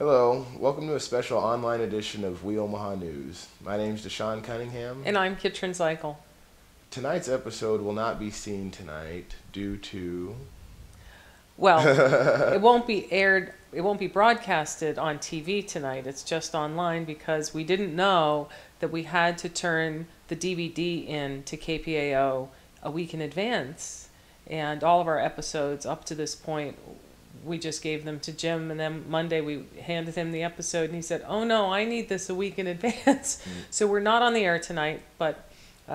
Hello, welcome to a special online edition of We Omaha News. My name's Deshaun Cunningham. And I'm Kitrin Zykel. Tonight's episode will not be seen tonight due to... Well, it won't be aired, it won't be broadcasted on TV tonight. It's just online because we didn't know that we had to turn the DVD in to KPAO a week in advance. And all of our episodes up to this point, we just gave them to Jim, and then Monday we handed him the episode, and he said, "Oh no, I need this a week in advance." So we're not on the air tonight, but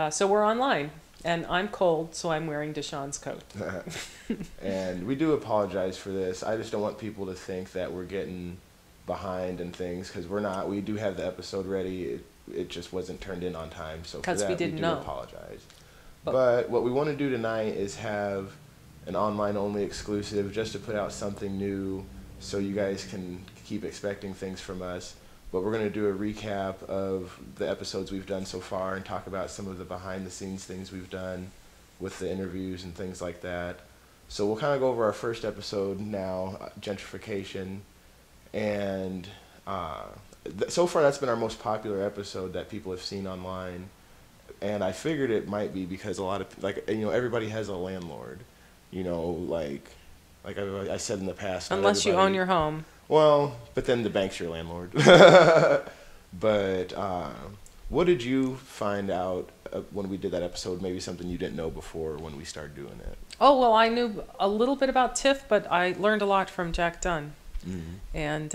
so we're online, and I'm cold, so I'm wearing Deshaun's coat. And we do apologize for this. I just don't want people to think that we're getting behind and things, because we're not. We do have the episode ready. It just wasn't turned in on time, so for that we didn't do know. apologize. But what we want to do tonight is have an online-only exclusive just to put out something new so you guys can keep expecting things from us. But we're going to do a recap of the episodes we've done so far and talk about some of the behind-the-scenes things we've done with the interviews and things like that. So we'll kind of go over our first episode now, gentrification. And so far that's been our most popular episode that people have seen online. And I figured it might be because a lot of, everybody has a landlord. Like I said in the past. Unless you own your home. Well, but then the bank's your landlord. But what did you find out when we did that episode? Maybe something you didn't know before when we started doing it. Oh, well, I knew a little bit about TIF, but I learned a lot from Jack Dunn. Mm-hmm. And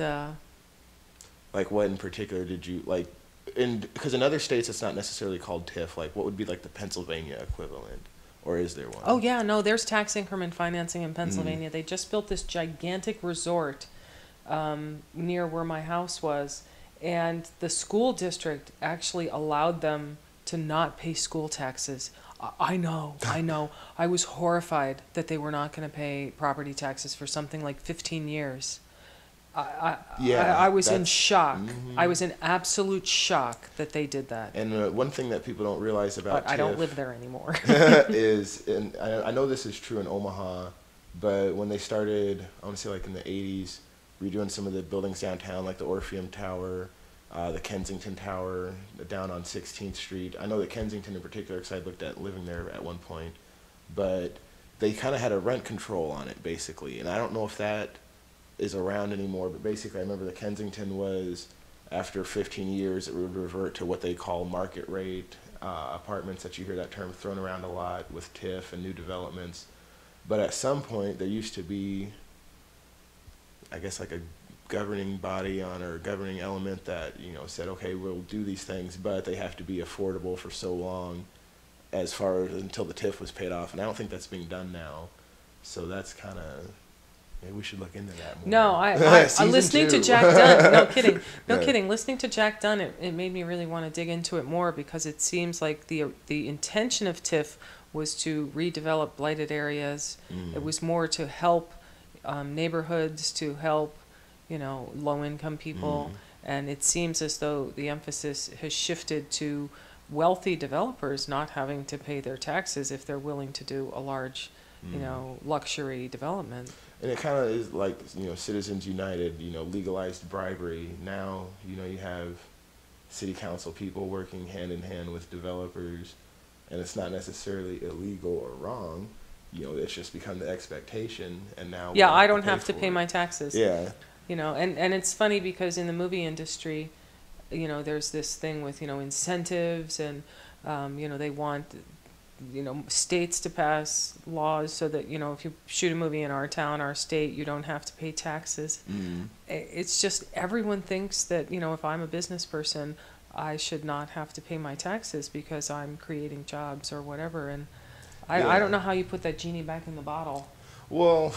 like what in particular did you like? Because in other states it's not necessarily called TIF. Like what would be like the Pennsylvania equivalent? Or is there one? Oh, yeah, no, there's tax increment financing in Pennsylvania. They just built this gigantic resort near where my house was, and the school district actually allowed them to not pay school taxes. I know. I was horrified that they were not going to pay property taxes for something like 15 years. I was in shock. Mm-hmm. I was in absolute shock that they did that. And one thing that people don't realize about but I don't live there anymore. is, and I know this is true in Omaha, but when they started, I want to say like in the 80s, redoing some of the buildings downtown, like the Orpheum Tower, the Kensington Tower, down on 16th Street. I know that Kensington in particular, because I looked at living there at one point, but they kind of had a rent control on it, basically. And I don't know if that is around anymore, but basically I remember the Kensington was, after 15 years, it would revert to what they call market rate apartments, that you hear that term thrown around a lot with TIF and new developments. But at some point there used to be, I guess, like a governing body or governing element that said, okay, we'll do these things, but they have to be affordable for so long, as far as until the TIF was paid off. And I don't think that's being done now, so that's kind of, maybe we should look into that more. No, I'm listening to Jack Dunn. No kidding. No kidding. Listening to Jack Dunn, it made me really want to dig into it more, because it seems like the intention of TIF was to redevelop blighted areas. Mm. It was more to help neighborhoods, to help low-income people. Mm. And it seems as though the emphasis has shifted to wealthy developers not having to pay their taxes if they're willing to do a large, luxury development. And it kind of is like, Citizens United, legalized bribery. Now, you have city council people working hand in hand with developers, and it's not necessarily illegal or wrong. It's just become the expectation, and now... Yeah, I don't have to pay my taxes. Yeah. And it's funny because in the movie industry, there's this thing with, incentives, and, they want... states to pass laws so that, if you shoot a movie in our town, our state, you don't have to pay taxes. Mm-hmm. It's just everyone thinks that, if I'm a business person, I should not have to pay my taxes because I'm creating jobs or whatever. And I don't know how you put that genie back in the bottle. Well,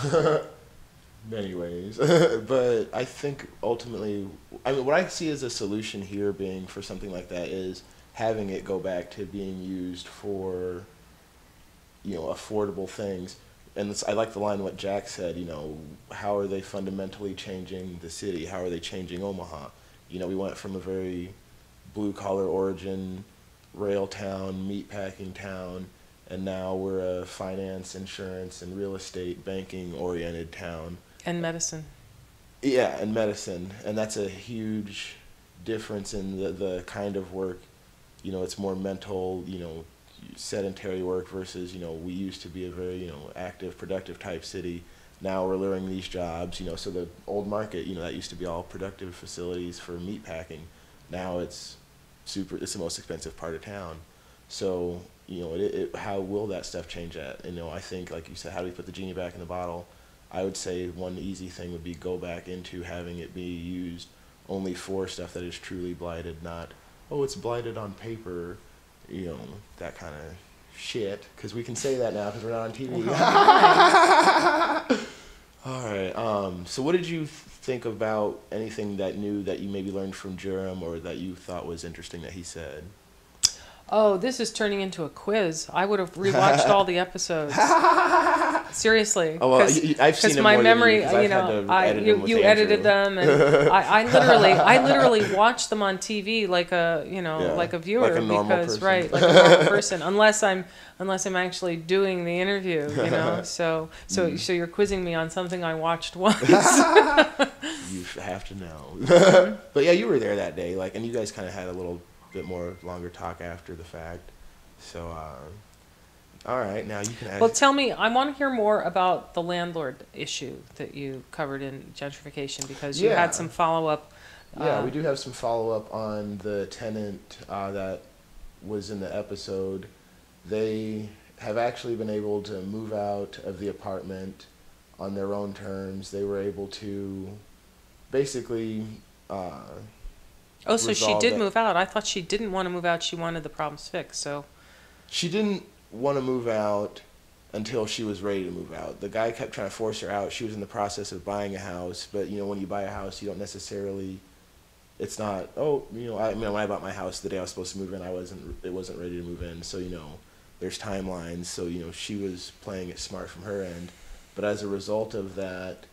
many ways. But I think ultimately, what I see as a solution here being for something like that is having it go back to being used for, affordable things. And I like the line what Jack said, how are they fundamentally changing the city? How are they changing Omaha? We went from a very blue-collar origin, rail town, meatpacking town, and now we're a finance, insurance, and real estate banking-oriented town. And medicine. Yeah, and medicine, and that's a huge difference in the kind of work. It's more mental, sedentary work versus, we used to be a very, active, productive type city. Now we're luring these jobs, so the old market, that used to be all productive facilities for meat packing. Now it's the most expensive part of town. So, how will that stuff change that? I think, like you said, how do we put the genie back in the bottle? I would say one easy thing would be go back into having it be used only for stuff that is truly blighted, not, oh, it's blighted on paper, that kind of shit. Because we can say that now because we're not on TV. All right. So what did you think about anything that you maybe learned from Jerem or that you thought was interesting that he said? Oh, this is turning into a quiz. I would have rewatched all the episodes. Seriously. Oh, well, I've seen them my more memory, than you edited them, and I literally watched them on TV like a like a viewer, like a normal because person. right, like a normal person, unless I'm actually doing the interview, So you're quizzing me on something I watched once. You have to know. But yeah, you were there that day, and you guys kind of had a little bit more longer talk after the fact. So, all right, now you can ask. Well, tell me, I want to hear more about the landlord issue that you covered in gentrification, because you had some follow-up. Yeah, we do have some follow-up on the tenant that was in the episode. They have actually been able to move out of the apartment on their own terms. They were able to basically so she did move out. I thought she didn't want to move out. She wanted the problems fixed. So she didn't want to move out until she was ready to move out. The guy kept trying to force her out. She was in the process of buying a house, but when you buy a house, you don't necessarily. It's not. When I bought my house the day I was supposed to move in, it wasn't ready to move in. So there's timelines. So she was playing it smart from her end, but as a result of that,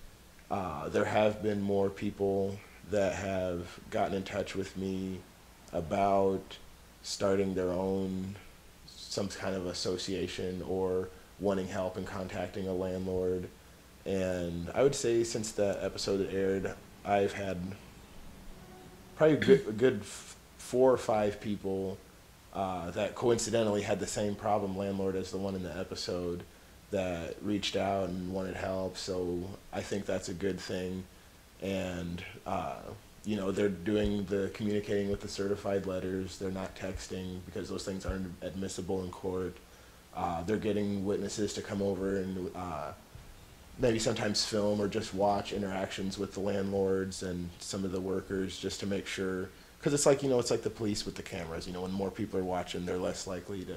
there have been more people that have gotten in touch with me about starting their own, some kind of association or wanting help in contacting a landlord. And I would say since the episode aired, I've had probably a good 4 or 5 people that coincidentally had the same problem landlord as the one in the episode that reached out and wanted help. So I think that's a good thing. And they're doing the communicating with the certified letters. They're not texting because those things aren't admissible in court. They're getting witnesses to come over and maybe sometimes film or just watch interactions with the landlords and some of the workers, just to make sure, because it's like it's like the police with the cameras. When more people are watching, they're less likely to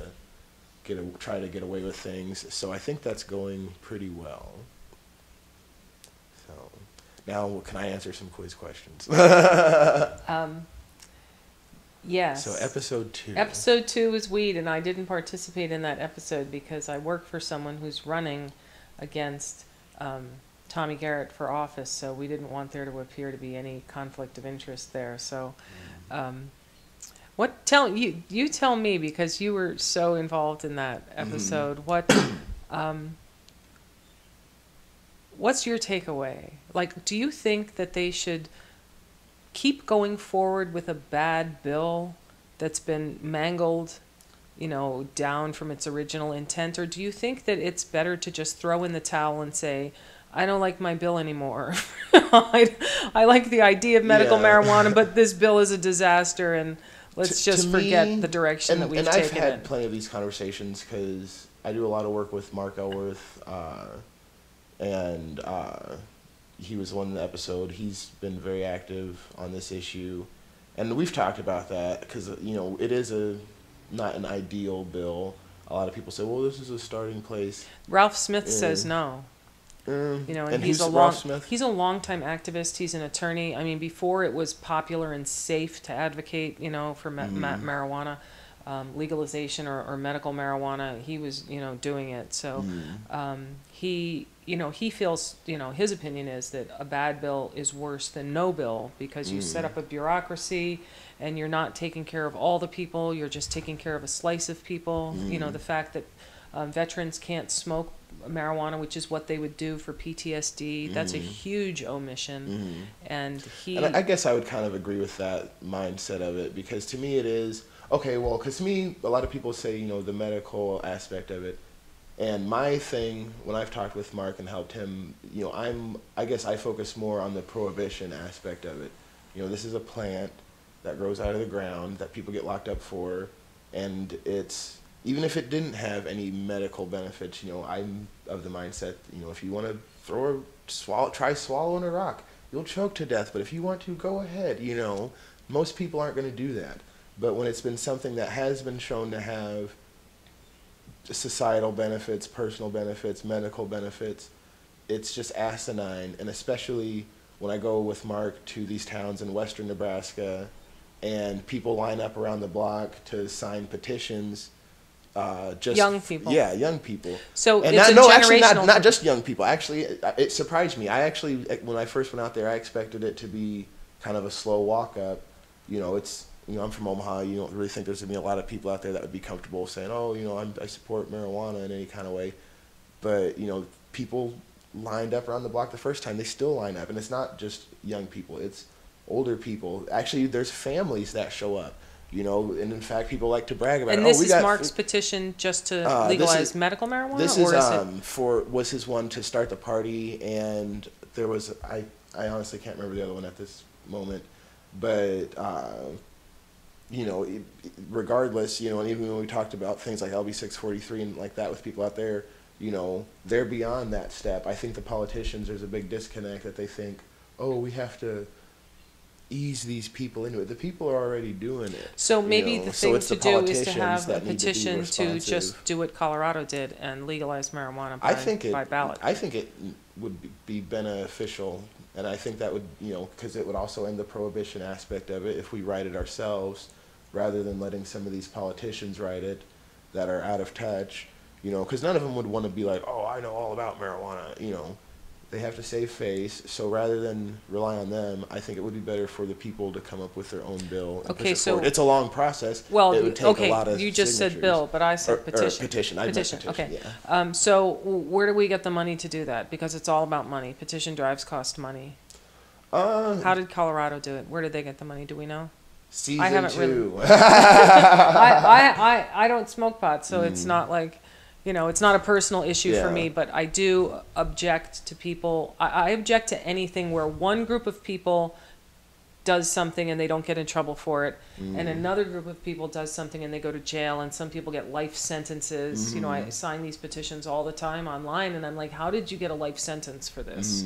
try to get away with things. So I think that's going pretty well. So now, can I answer some quiz questions? Yes. So episode 2. Episode 2 is weed, and I didn't participate in that episode because I work for someone who's running against Tommy Garrett for office, so we didn't want there to appear to be any conflict of interest there. So, you tell me, because you were so involved in that episode. What's your takeaway? Do you think that they should keep going forward with a bad bill that's been mangled, down from its original intent? Or do you think that it's better to just throw in the towel and say, I don't like my bill anymore. I like the idea of medical marijuana, but this bill is a disaster, and let's just forget the direction that we've taken. And I've had plenty of these conversations because I do a lot of work with Mark Elworth, and he was one in the episode. He's been very active on this issue, and we've talked about that because it is not an ideal bill. A lot of people say, well, this is a starting place. Ralph Smith says no. And he's a long-time activist. He's an attorney. I mean, before it was popular and safe to advocate, for marijuana legalization or medical marijuana, he was, doing it. So he feels, his opinion is that a bad bill is worse than no bill, because you set up a bureaucracy and you're not taking care of all the people. You're just taking care of a slice of people. The fact that veterans can't smoke marijuana, which is what they would do for PTSD. That's a huge omission. And And I guess I would kind of agree with that mindset of it, because to me it is, okay, well, because to me, a lot of people say, you know, the medical aspect of it. And my thing, when I've talked with Mark and helped him, you know, I guess I focus more on the prohibition aspect of it. You know, this is a plant that grows out of the ground that people get locked up for, and it's, even if it didn't have any medical benefits, you know, I'm of the mindset, you know, if you want to try swallowing a rock, you'll choke to death, but if you want to, go ahead, you know. Most people aren't going to do that. But when it's been something that has been shown to have societal benefits, personal benefits, medical benefits, it's just asinine. And especially when I go with Mark to these towns in western Nebraska and people line up around the block to sign petitions. Just young people. Yeah, young people. So and it's actually generational. not just young people. Actually, it surprised me. I actually, when I first went out there, I expected it to be kind of a slow walk up. You know, I'm from Omaha. You don't really think there's going to be a lot of people out there that would be comfortable saying, oh, you know, I support marijuana in any kind of way. But, you know, people lined up around the block the first time. They still line up. And it's not just young people. It's older people. Actually, there's families that show up. You know, and in fact, people like to brag about it. And this is Mark's petition just to legalize medical marijuana? This was his one to start the party, and there was, I honestly can't remember the other one at this moment. But, you know, regardless, you know, and even when we talked about things like LB 643 and like that with people out there, you know, they're beyond that step. I think the politicians, there's a big disconnect that they think, oh, we have to ease these people into it. The people are already doing it. So maybe you know? the thing to do is to have a that need petition to be to just do what Colorado did and legalize marijuana by ballot. I think it would be beneficial, and I think that would, you know, because it would also end the prohibition aspect of it if we write it ourselves, rather than letting some of these politicians write it that are out of touch, you know, because none of them would want to be like, oh, I know all about marijuana, you know. They have to save face, so rather than rely on them, I think it would be better for the people to come up with their own bill and push it forward. It's a long process. Well, it would take a lot of you just said bill, but I said petition. Petition. I meant petition. Okay. Yeah. So where do we get the money to do that? Because it's all about money. Petition drives cost money. How did Colorado do it? Where did they get the money? Do we know? Season 2. I don't smoke pot, so it's not like, you know, it's not a personal issue for me, but I do object to people. I object to anything where one group of people does something and they don't get in trouble for it, and another group of people does something and they go to jail, and some people get life sentences. You know, I sign these petitions all the time online, and I'm like, how did you get a life sentence for this?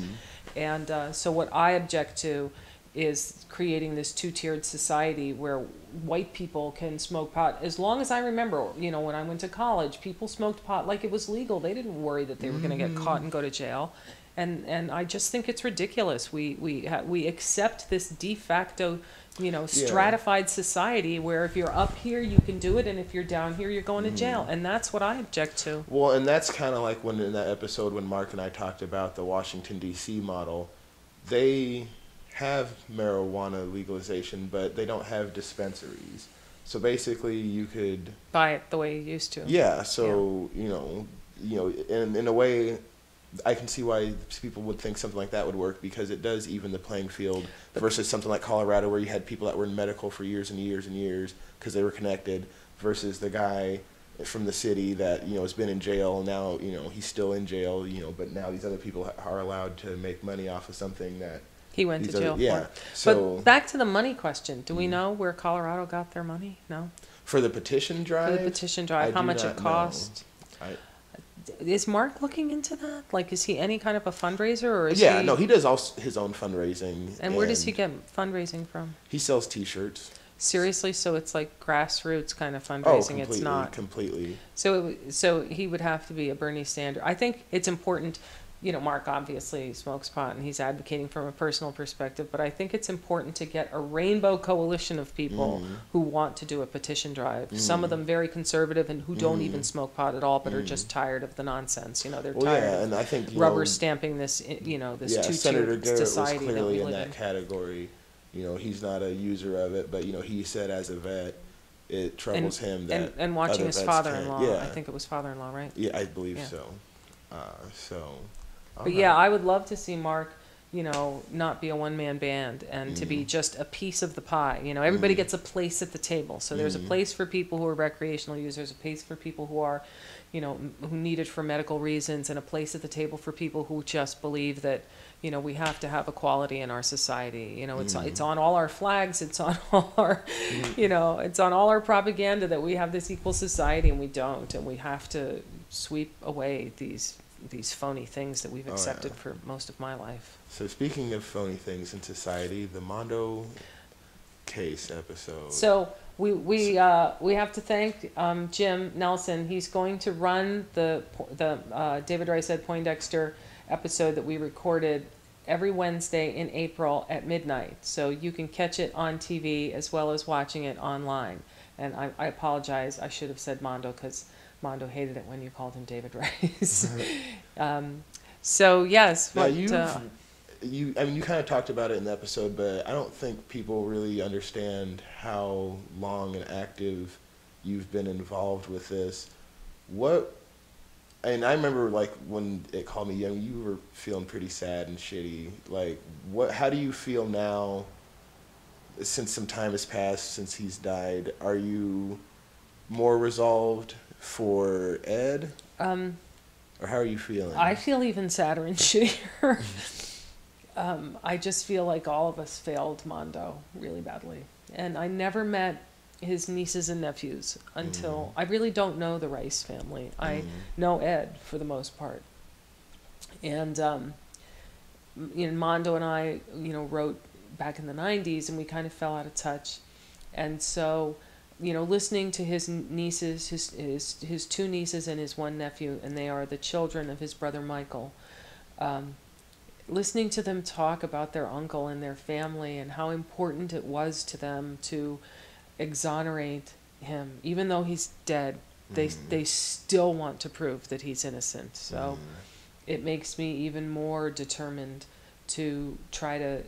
And so what I object to is creating this two-tiered society where white people can smoke pot. As long as I remember, you know, when I went to college, people smoked pot like it was legal. They didn't worry that they were going to get caught and go to jail. And I just think it's ridiculous. We accept this de facto, you know, stratified society where if you're up here, you can do it, and if you're down here, you're going to jail. And that's what I object to. Well, and that's kind of like when in that episode when Mark and I talked about the Washington, D.C. model, they have marijuana legalization, but they don't have dispensaries. So basically, you could buy it the way you used to. Yeah. So you know, in a way, I can see why people would think something like that would work, because it does even the playing field versus something like Colorado, where you had people that were in medical for years and years and years because they were connected, versus the guy from the city that, you know, has been in jail. Now, you know, he's still in jail, you know, but now these other people are allowed to make money off of something that he went to jail for. So, but back to the money question. Do we know where Colorado got their money? No? For the petition drive? For the petition drive, how much it cost? Is Mark looking into that? Like, is he any kind of a fundraiser, or is he... no, he does his own fundraising. And where does he get fundraising from? He sells T-shirts. Seriously? So it's like grassroots kind of fundraising. It's not completely. So he would have to be a Bernie Sanders. I think it's important. You know, Mark obviously smokes pot and he's advocating from a personal perspective, but I think it's important to get a rainbow coalition of people who want to do a petition drive. Some of them very conservative and who don't even smoke pot at all, but are just tired of the nonsense. You know, they're tired and I think, rubber stamping this, you know, this two-tiered Senator Garrett society was clearly that we in live that category. You know, he's not a user of it, but, you know, he said as a vet, it troubles him that and watching his father-in-law, yeah. I think it was father-in-law, right? Yeah, I believe so. So, all But yeah, right. I would love to see Mark, not be a one-man band and to be just a piece of the pie. Everybody gets a place at the table. So there's a place for people who are recreational users, a place for people who are, who need it for medical reasons, and a place at the table for people who just believe that, we have to have equality in our society. It's on all our flags. It's on all our, it's on all our propaganda that we have this equal society, and we don't, and we have to sweep away these phony things that we've Oh, accepted yeah. for most of my life. So speaking of phony things in society, the Mondo case episode. So we have to thank Jim Nelson. He's going to run the David Rice Ed Poindexter episode that we recorded every Wednesday in April at midnight. So you can catch it on TV as well as watching it online. And I apologize. I should have said Mondo because Mondo hated it when you called him David Rice. So yes, Now you kind of talked about it in the episode, but I don't think people really understand how long and active you've been involved with this. And I remember like when it called me young, you were feeling pretty sad and shitty. Like how do you feel now since some time has passed since he's died? Are you more resolved for Ed? Or how are you feeling? I feel even sadder and shittier. I just feel like all of us failed Mondo really badly. And I never met his nieces and nephews until I really don't know the Rice family. I know Ed for the most part. And, Mondo and I, wrote back in the 90s and we kind of fell out of touch. And so, listening to his nieces, his two nieces and his one nephew, and they are the children of his brother Michael, listening to them talk about their uncle and their family and how important it was to them to exonerate him. Even though he's dead, they still want to prove that he's innocent. So it makes me even more determined to try to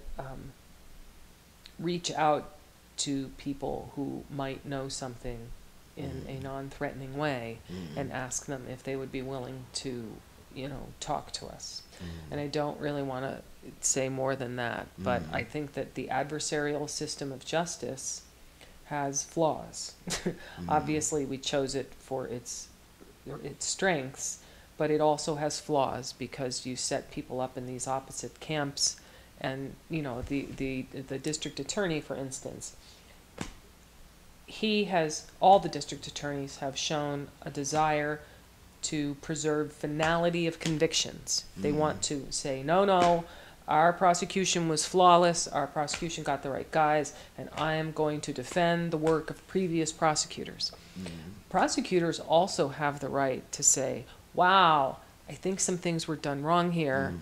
reach out to people who might know something in a non-threatening way and ask them if they would be willing to, talk to us. And I don't really want to say more than that, but I think that the adversarial system of justice has flaws. Obviously, we chose it for its strengths, but it also has flaws because you set people up in these opposite camps. And the district attorney, for instance, all the district attorneys have shown a desire to preserve finality of convictions. They want to say, no, our prosecution was flawless, our prosecution got the right guys, and I am going to defend the work of previous prosecutors. Prosecutors also have the right to say, wow, I think some things were done wrong here,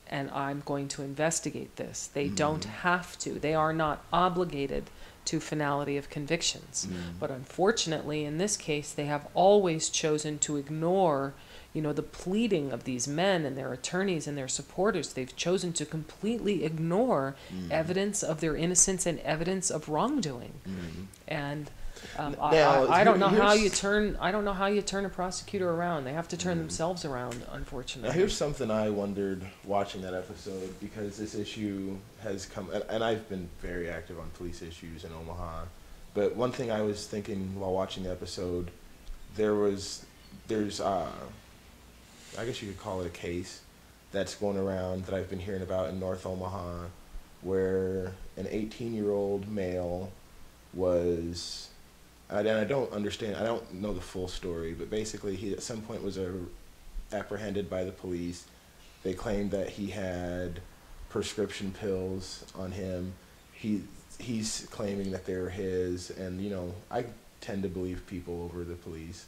and I'm going to investigate this. They don't have to. They are not obligated to finality of convictions. But unfortunately, in this case, they have always chosen to ignore, the pleading of these men and their attorneys and their supporters. They've chosen to completely ignore evidence of their innocence and evidence of wrongdoing. And I don't know how you turn a prosecutor around. They have to turn themselves around, unfortunately. Now here's something I wondered watching that episode, because this issue has come, and I've been very active on police issues in Omaha, but one thing I was thinking while watching the episode, there's I guess you could call it a case that's going around that I've been hearing about in North Omaha, where an 18-year-old male was, and I don't know the full story, but basically he at some point was apprehended by the police. They claimed that he had prescription pills on him. He's claiming that they were his, and I tend to believe people over the police.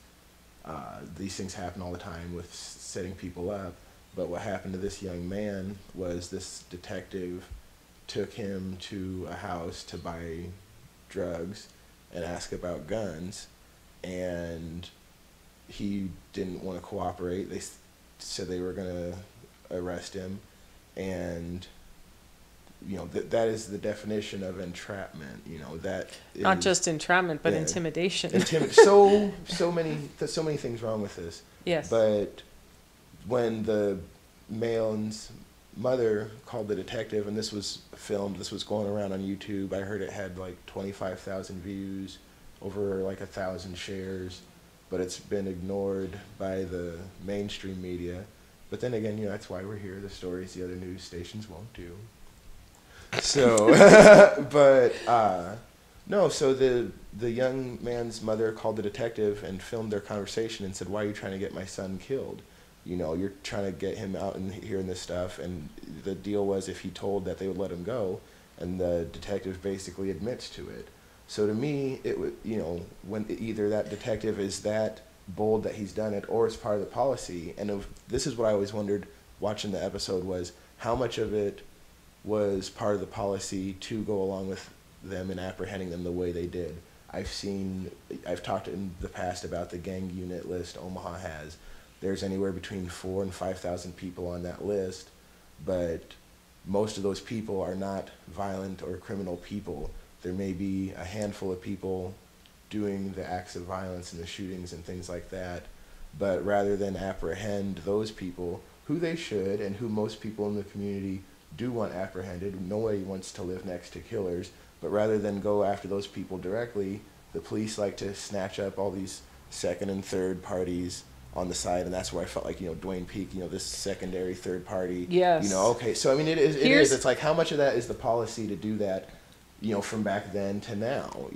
These things happen all the time with setting people up. But what happened to this young man was this detective took him to a house to buy drugs and ask about guns, and he didn't want to cooperate. They said they were going to arrest him, and that is the definition of entrapment. That is not just entrapment, but intimidation. So many things wrong with this. Yes. But when the Malin's mother called the detective, and this was filmed, this was going around on YouTube. I heard it had like 25,000 views, over like 1,000 shares, but it's been ignored by the mainstream media. But then again, that's why we're here. The stories the other news stations won't do. So, but no. So the young man's mother called the detective and filmed their conversation and said, "Why are you trying to get my son killed? You're trying to get him out and hearing this stuff." And the deal was, if he told, that they would let him go, and the detective basically admits to it. So to me, it would, when either that detective is that bold that he's done it, or it's part of the policy. And this is what I always wondered watching the episode, was how much of it was part of the policy to go along with them and apprehending them the way they did. I've talked in the past about the gang unit list Omaha has. There's anywhere between 4,000 and 5,000 people on that list, but most of those people are not violent or criminal people. There may be a handful of people doing the acts of violence and the shootings and things like that, but rather than apprehend those people, who they should and who most people in the community do want apprehended, nobody wants to live next to killers, but rather than go after those people directly, the police like to snatch up all these second and third parties on the side, and that's where I felt like, Dwayne Peak, this secondary third party. Yes. Okay, so I mean, it is. It's like, how much of that is the policy to do that, from back then to now,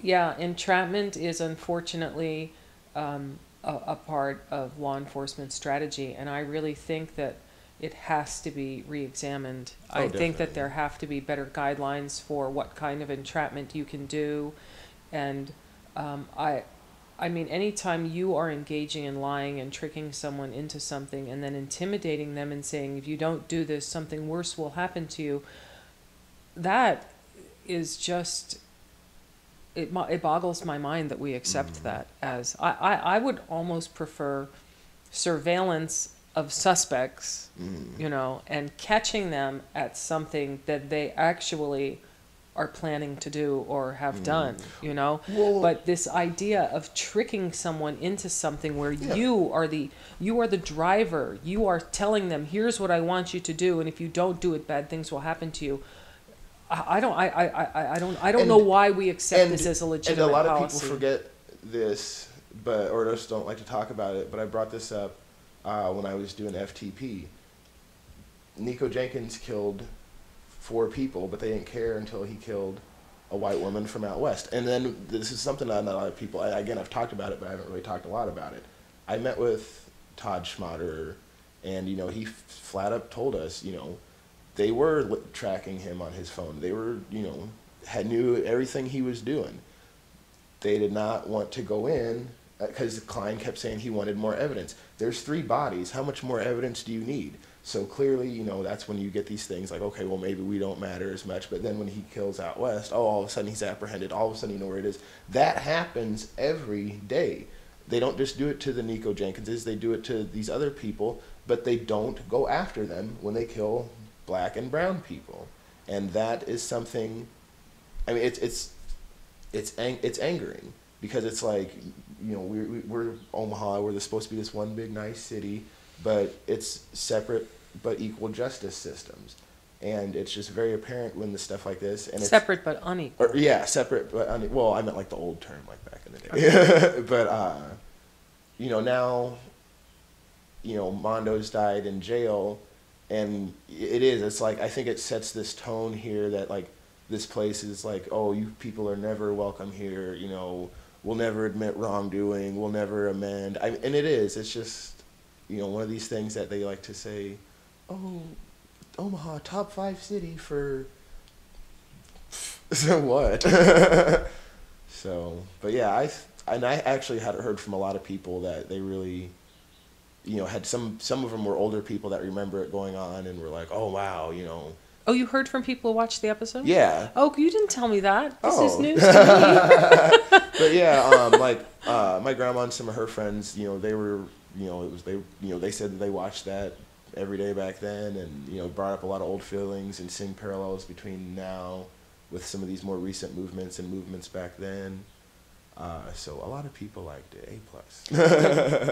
Yeah, entrapment is unfortunately a part of law enforcement strategy, and I really think that it has to be re-examined. I think that there have to be better guidelines for what kind of entrapment you can do, and I mean, anytime you are engaging in lying and tricking someone into something and then intimidating them and saying, if you don't do this, something worse will happen to you, that is just, it boggles my mind that we accept that as, I would almost prefer surveillance of suspects, and catching them at something that they actually are planning to do or have done, Well, but this idea of tricking someone into something where you are the driver, you are telling them, here's what I want you to do, and if you don't do it, bad things will happen to you. I don't know why we accept this as a legitimate policy. And a lot of people forget this, or just don't like to talk about it, but I brought this up when I was doing FTP. Nico Jenkins killed 4 people, but they didn't care until he killed a white woman from out west. And then this is something that not a lot of people, again, I've talked about it, but I haven't really talked a lot about it. I met with Todd Schmaderer, and he flat up told us, they were tracking him on his phone. They were, knew everything he was doing. They did not want to go in because Klein kept saying he wanted more evidence. There's 3 bodies. How much more evidence do you need? So clearly, that's when you get these things like, okay, well, maybe we don't matter as much. But then when he kills out west, all of a sudden he's apprehended. All of a sudden you know where it is. That happens every day. They don't just do it to the Nico Jenkinses. They do it to these other people, but they don't go after them when they kill black and brown people. And that is something, I mean, it's angering, because it's like, we're Omaha, we're supposed to be this one big nice city, but it's separate but equal justice systems, and it's just very apparent when the stuff like this, and separate but unequal. Separate but unequal. Well, I meant like the old term, like back in the day. But now, Mondo's died in jail, and it's like, I think it sets this tone here that like this place is like, oh, you people are never welcome here. We'll never admit wrongdoing. We'll never amend. And it is. It's just, one of these things that they like to say, oh, Omaha, top 5 city for so what? So, but yeah, I actually had heard from a lot of people that they really, had some of them were older people that remember it going on and were like, oh wow, Oh, you heard from people who watched the episode? Yeah. Oh, you didn't tell me that. This is news to me. But yeah, my grandma and some of her friends, they were, they said that they watched that every day back then, and brought up a lot of old feelings and seeing parallels between now with some of these more recent movements and movements back then. So a lot of people liked it. A plus.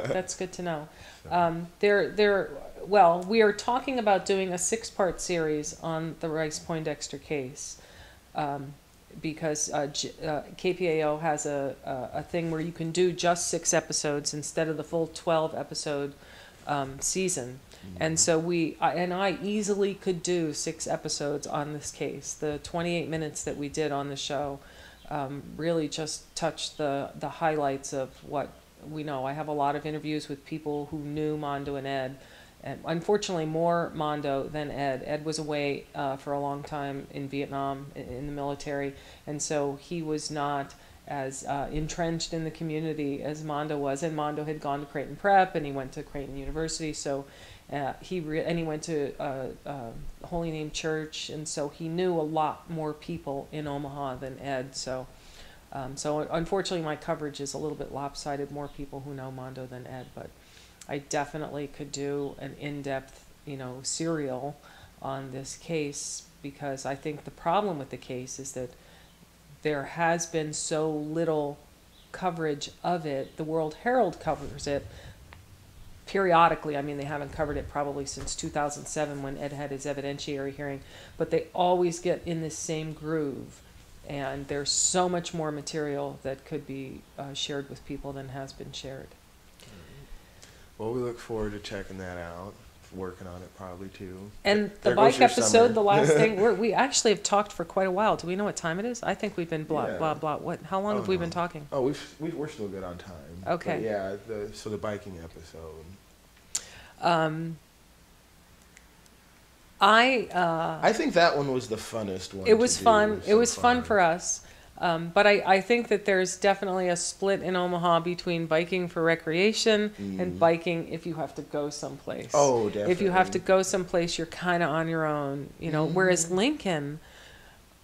That's good to know. Well, we are talking about doing a 6-part series on the Rice Poindexter case, because KPAO has a thing where you can do just 6 episodes instead of the full 12 episode season. And so I easily could do 6 episodes on this case. The 28 minutes that we did on the show really just touched the highlights of what we know. I have a lot of interviews with people who knew Mondo and Ed, and unfortunately more Mondo than Ed. Ed was away for a long time in Vietnam in the military, and so he was not as entrenched in the community as Mondo was. And Mondo had gone to Creighton Prep, and he went to Creighton University, so he went to Holy Name Church, and so he knew a lot more people in Omaha than Ed. So unfortunately, my coverage is a little bit lopsided. More people who know Mondo than Ed, but I definitely could do an in-depth, serial on this case, because I think the problem with the case is that there has been so little coverage of it. The World Herald covers it periodically. I mean, they haven't covered it probably since 2007 when Ed had his evidentiary hearing, but they always get in this same groove, and there's so much more material that could be shared with people than has been shared. Well, we look forward to checking that out, working on it probably too. And the There goes bike your episode, summer. the last thing, we actually have talked for quite a while. Do we know what time it is? I think we've been blah, Yeah. blah, blah. How long have we been talking? Oh, we're still good on time. Okay. But yeah, so the biking episode. I think that one was the funnest one. It was to do fun. It so was fun far. for us. But I think that there's definitely a split in Omaha between biking for recreation and biking if you have to go someplace. Oh, definitely. If you have to go someplace, you're kind of on your own, whereas Lincoln,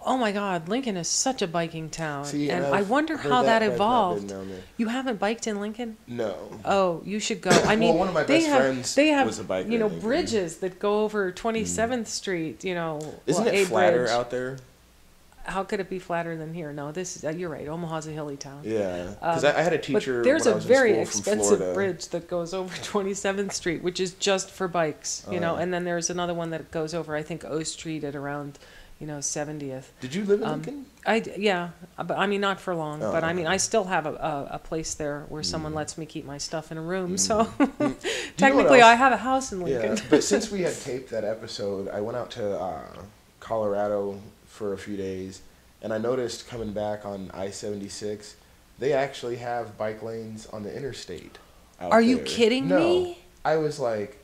oh my God, Lincoln is such a biking town. See, and and I I've wonder heard how that but I've not been evolved. down there. You haven't biked in Lincoln? No. Oh, you should go. I mean, Well, one of my they best have, friends they have, was a biker in Lincoln. bridges that go over 27th Street, Isn't a it flatter bridge. out there? How could it be flatter than here? No, you're right. Omaha's a hilly town. Yeah. Because I had a teacher But there's when a I was very in school from expensive Florida. bridge that goes over 27th Street, which is just for bikes, and then there's another one that goes over, I think, O Street at around, 70th. Did you live in Lincoln? Yeah, but I mean, not for long. Oh, But I mean, okay. I still have a place there where someone lets me keep my stuff in a room. So You know what technically, else? I have a house in Lincoln. Yeah. But since we had taped that episode, I went out to Colorado for a few days, and I noticed coming back on I-76, they actually have bike lanes on the interstate. out Are you there. kidding No. me? I was like,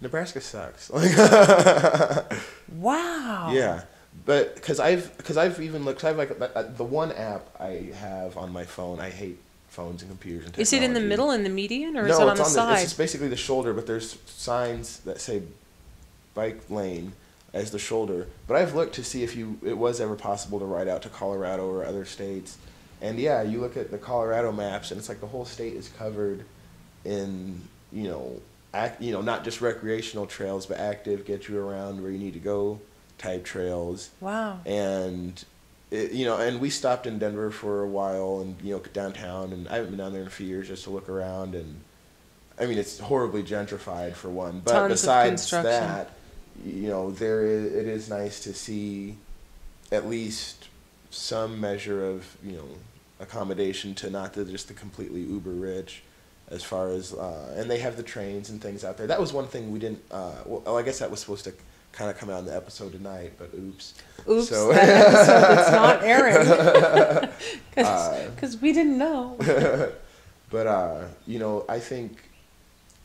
Nebraska sucks. Wow. Yeah, but because I've even looked. I have like the one app I have on my phone. I hate phones and computers and Is technology. it in the middle, in the median, or No, is it on it's the on side? It's just basically the shoulder, but there's signs that say bike lane as the shoulder. But I've looked to see if it was ever possible to ride out to Colorado or other states. And yeah, you look at the Colorado maps, and it's like the whole state is covered in, not just recreational trails, but active, get you around where you need to go type trails. Wow. And and we stopped in Denver for a while, and downtown, and I haven't been down there in a few years just to look around. And I mean, it's horribly gentrified for one, but Tons of besides construction. that, it is nice to see at least some measure of accommodation to not just the completely uber rich, as far as and they have the trains and things out there. That was one thing we didn't. I guess that was supposed to kind of come out in the episode tonight, but oops. Oops, So- that episode that's not airing. Because we didn't know. But I think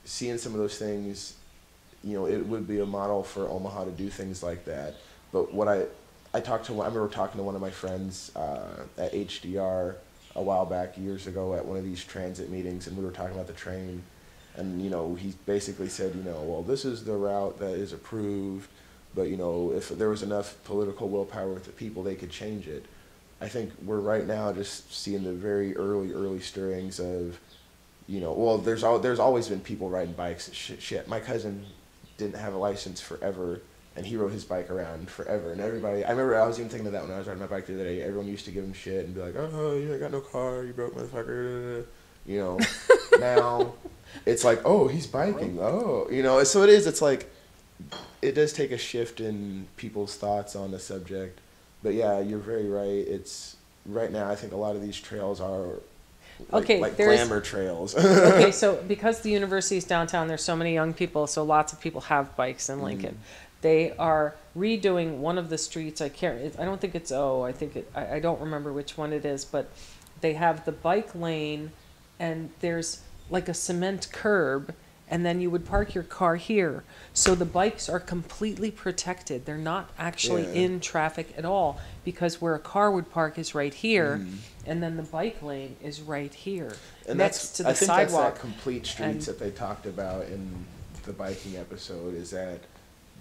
seeing some of those things, it would be a model for Omaha to do things like that. But what I remember talking to one of my friends at HDR a while back, years ago, at one of these transit meetings, and we were talking about the train, and he basically said, well, this is the route that is approved, but if there was enough political willpower with the people, they could change it. I think we're right now just seeing the very early stirrings of, there's always been people riding bikes. Shit, my cousin didn't have a license forever and he rode his bike around forever. And everybody, I remember I was even thinking of that when I was riding my bike the other day. Everyone used to give him shit and be like, "Oh, you ain't got no car, you broke motherfucker." You know, now it's like, "Oh, he's biking." Oh, you know, so it is. It's like it does take a shift in people's thoughts on the subject. But yeah, you're very right. It's right now. I think a lot of these trails are like glamour trails. Okay, so because the university is downtown, there's so many young people, so lots of people have bikes in Lincoln. They are redoing one of the streets. I don't think it's O. I don't remember which one it is, but they have the bike lane, and there's like a cement curb, and then you would park your car here. So the bikes are completely protected. They're not actually in traffic at all, because where a car would park is right here, and then the bike lane is right here, and next to the I think sidewalk. that's that complete streets that they talked about in the biking episode, is that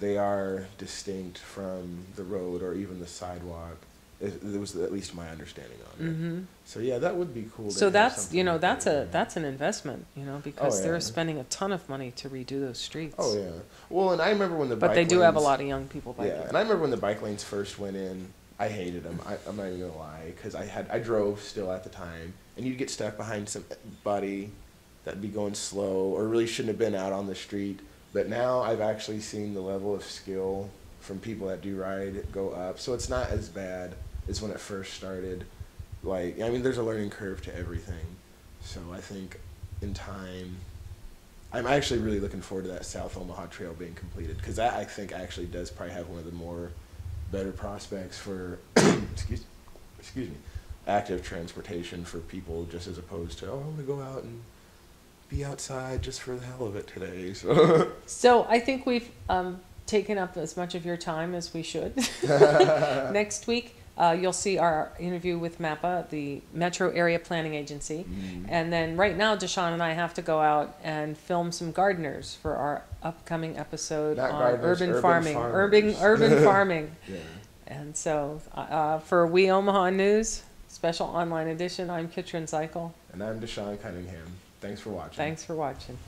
they are distinct from the road or even the sidewalk. It was at least my understanding on it. So yeah, that would be cool. So that's that's an investment, because they're spending a ton of money to redo those streets. Oh yeah. Well, and I remember when but they do have a lot of young people biking. Yeah, and I remember when the bike lanes first went in. I hated them. I'm not even gonna lie, because I drove still at the time, and you'd get stuck behind somebody that'd be going slow or really shouldn't have been out on the street. But now I've actually seen the level of skill from people that do ride go up, so it's not as bad as when it first started. Like, I mean, there's a learning curve to everything. So I think in time, I'm actually really looking forward to that South Omaha Trail being completed, because that, I think, actually does probably have one of the more better prospects for excuse me, active transportation for people, just as opposed to, I'm gonna go out and be outside just for the hell of it today. So I think we've taken up as much of your time as we should. Next week you'll see our interview with MAPA, the Metro Area Planning Agency. And then right now Deshaun and I have to go out and film some gardeners for our upcoming episode on urban farming. Yeah. And so for We Omaha News, special online edition, I'm Kitrin Zykel. And I'm Deshaun Cunningham. Thanks for watching. Thanks for watching.